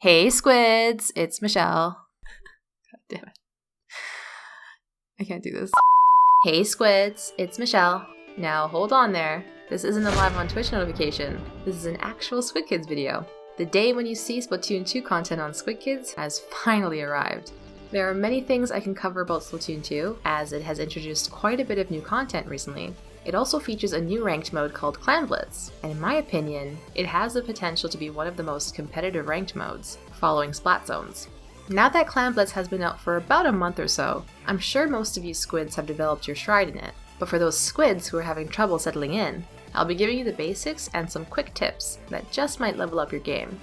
Hey Squids, it's Michelle. God damn it. I can't do this. Hey Squids, it's Michelle. Now hold on there. This isn't a live on Twitch notification. This is an actual Squidkids video. The day when you see Splatoon 2 content on Squidkids has finally arrived. There are many things I can cover about Splatoon 2, as it has introduced quite a bit of new content recently. It also features a new ranked mode called Clam Blitz, and in my opinion, it has the potential to be one of the most competitive ranked modes, following Splat Zones. Now that Clam Blitz has been out for about a month or so, I'm sure most of you squids have developed your stride in it, but for those squids who are having trouble settling in, I'll be giving you the basics and some quick tips that just might level up your game.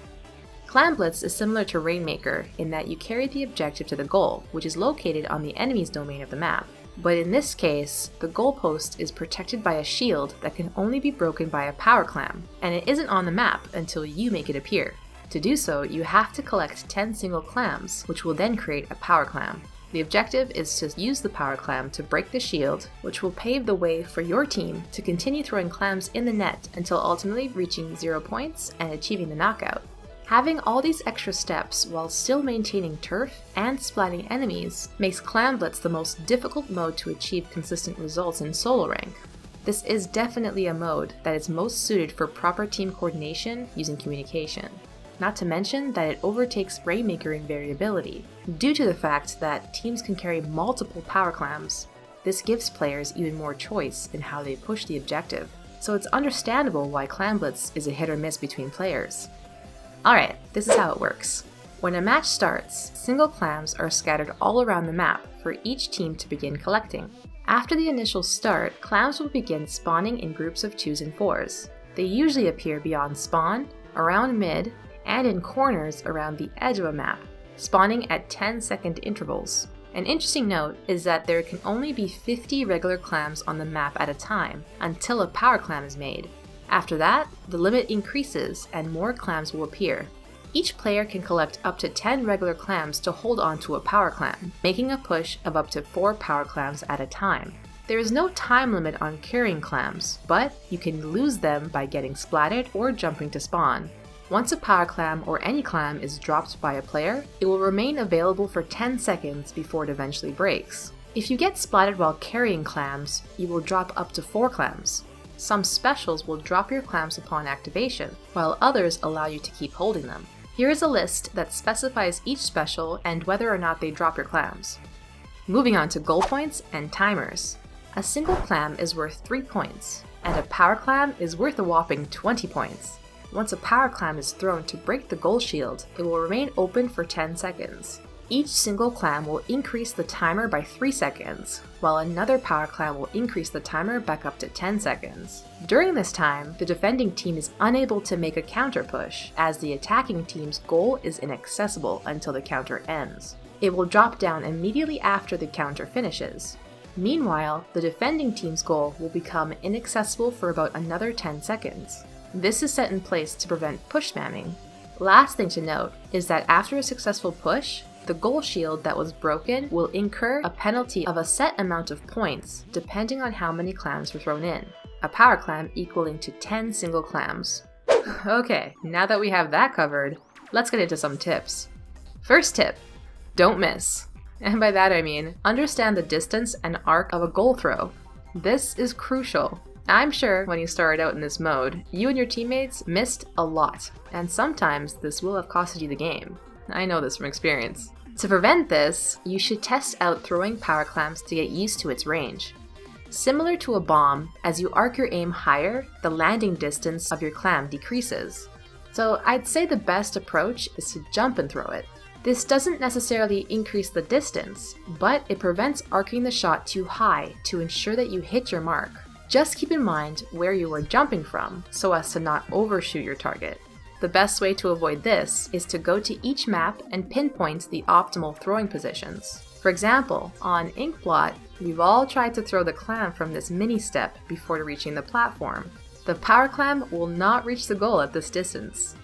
Clam Blitz is similar to Rainmaker in that you carry the objective to the goal, which is located on the enemy's domain of the map. But in this case, the goalpost is protected by a shield that can only be broken by a power clam, and it isn't on the map until you make it appear. To do so, you have to collect 10 single clams, which will then create a power clam. The objective is to use the power clam to break the shield, which will pave the way for your team to continue throwing clams in the net until ultimately reaching 0 points and achieving the knockout. Having all these extra steps while still maintaining turf and splatting enemies makes Clam Blitz the most difficult mode to achieve consistent results in solo rank. This is definitely a mode that is most suited for proper team coordination using communication. Not to mention that it overtakes Rainmaker in variability, due to the fact that teams can carry multiple power clams. This gives players even more choice in how they push the objective, so it's understandable why Clam Blitz is a hit or miss between players. Alright, this is how it works. When a match starts, single clams are scattered all around the map for each team to begin collecting. After the initial start, clams will begin spawning in groups of 2s and 4s. They usually appear beyond spawn, around mid, and in corners around the edge of a map, spawning at 10-second intervals. An interesting note is that there can only be 50 regular clams on the map at a time until a power clam is made. After that, the limit increases and more clams will appear. Each player can collect up to 10 regular clams to hold on to a power clam, making a push of up to 4 power clams at a time. There is no time limit on carrying clams, but you can lose them by getting splatted or jumping to spawn. Once a power clam or any clam is dropped by a player, it will remain available for 10 seconds before it eventually breaks. If you get splatted while carrying clams, you will drop up to 4 clams. Some specials will drop your clams upon activation, while others allow you to keep holding them. Here is a list that specifies each special and whether or not they drop your clams. Moving on to goal points and timers. A single clam is worth 3 points, and a power clam is worth a whopping 20 points. Once a power clam is thrown to break the goal shield, it will remain open for 10 seconds. Each single clam will increase the timer by 3 seconds, while another power clam will increase the timer back up to 10 seconds. During this time, the defending team is unable to make a counter push, as the attacking team's goal is inaccessible until the counter ends. It will drop down immediately after the counter finishes. Meanwhile, the defending team's goal will become inaccessible for about another 10 seconds. This is set in place to prevent push spamming. Last thing to note is that after a successful push, the goal shield that was broken will incur a penalty of a set amount of points depending on how many clams were thrown in, a power clam equaling to 10 single clams. Okay, now that we have that covered, let's get into some tips. First tip, don't miss. And by that I mean, understand the distance and arc of a goal throw. This is crucial. I'm sure when you started out in this mode, you and your teammates missed a lot, and sometimes this will have costed you the game. I know this from experience. To prevent this, you should test out throwing power clams to get used to its range. Similar to a bomb, as you arc your aim higher, the landing distance of your clam decreases. So I'd say the best approach is to jump and throw it. This doesn't necessarily increase the distance, but it prevents arcing the shot too high to ensure that you hit your mark. Just keep in mind where you are jumping from so as to not overshoot your target. The best way to avoid this is to go to each map and pinpoint the optimal throwing positions. For example, on Inkblot, we've all tried to throw the clam from this mini step before reaching the platform. The power clam will not reach the goal at this distance.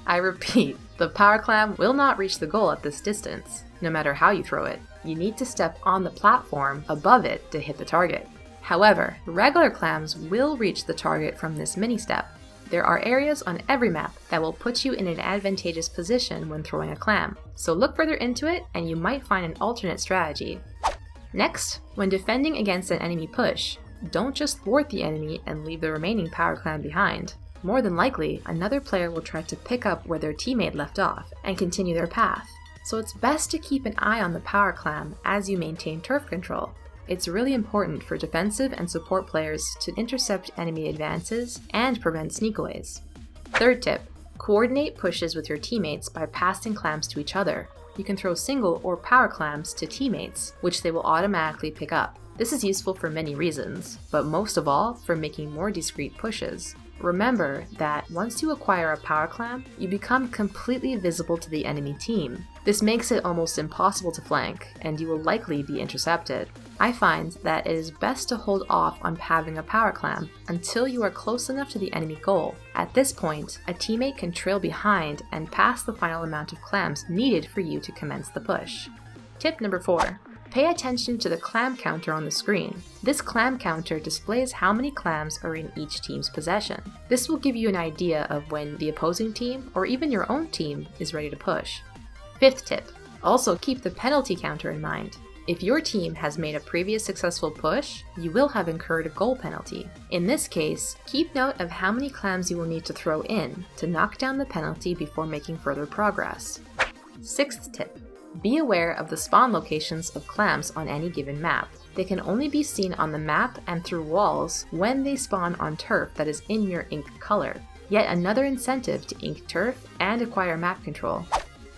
I repeat, the power clam will not reach the goal at this distance, no matter how you throw it. You need to step on the platform above it to hit the target. However, regular clams will reach the target from this mini step. There are areas on every map that will put you in an advantageous position when throwing a clam, so look further into it and you might find an alternate strategy. Next, when defending against an enemy push, don't just thwart the enemy and leave the remaining power clam behind. More than likely, another player will try to pick up where their teammate left off and continue their path, so it's best to keep an eye on the power clam as you maintain turf control. It's really important for defensive and support players to intercept enemy advances and prevent sneakaways. Third tip, coordinate pushes with your teammates by passing clams to each other. You can throw single or power clams to teammates, which they will automatically pick up. This is useful for many reasons, but most of all for making more discreet pushes. Remember that once you acquire a power clam, you become completely visible to the enemy team. This makes it almost impossible to flank, and you will likely be intercepted. I find that it is best to hold off on having a power clam until you are close enough to the enemy goal. At this point, a teammate can trail behind and pass the final amount of clams needed for you to commence the push. Tip number 4. Pay attention to the clam counter on the screen. This clam counter displays how many clams are in each team's possession. This will give you an idea of when the opposing team, or even your own team, is ready to push. Fifth tip, also keep the penalty counter in mind. If your team has made a previous successful push, you will have incurred a goal penalty. In this case, keep note of how many clams you will need to throw in to knock down the penalty before making further progress. Sixth tip, be aware of the spawn locations of clams on any given map. They can only be seen on the map and through walls when they spawn on turf that is in your ink color. Yet another incentive to ink turf and acquire map control.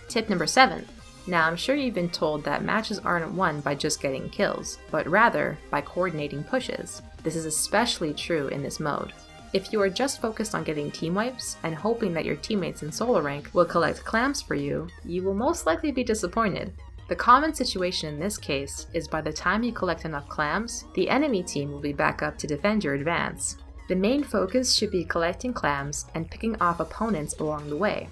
Tip number 7. Now I'm sure you've been told that matches aren't won by just getting kills, but rather by coordinating pushes. This is especially true in this mode. If you are just focused on getting team wipes and hoping that your teammates in solo rank will collect clams for you, you will most likely be disappointed. The common situation in this case is by the time you collect enough clams, the enemy team will be back up to defend your advance. The main focus should be collecting clams and picking off opponents along the way.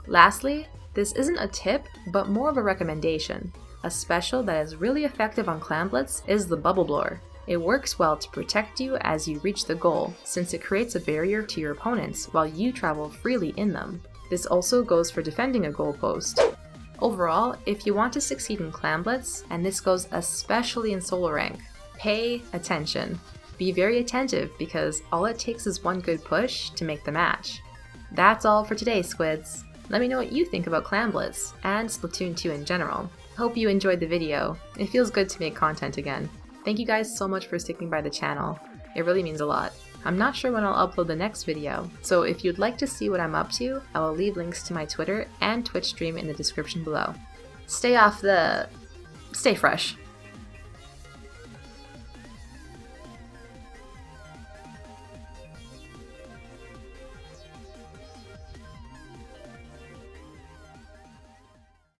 Lastly, this isn't a tip, but more of a recommendation. A special that is really effective on Clam Blitz is the Bubble Blower. It works well to protect you as you reach the goal, since it creates a barrier to your opponents while you travel freely in them. This also goes for defending a goal post. Overall, if you want to succeed in Clam Blitz, and this goes especially in solo rank, pay attention. Be very attentive because all it takes is one good push to make the match. That's all for today, Squids. Let me know what you think about Clam Blitz and Splatoon 2 in general. Hope you enjoyed the video. It feels good to make content again. Thank you guys so much for sticking by the channel. It really means a lot. I'm not sure when I'll upload the next video, so if you'd like to see what I'm up to, I will leave links to my Twitter and Twitch stream in the description below. Stay fresh.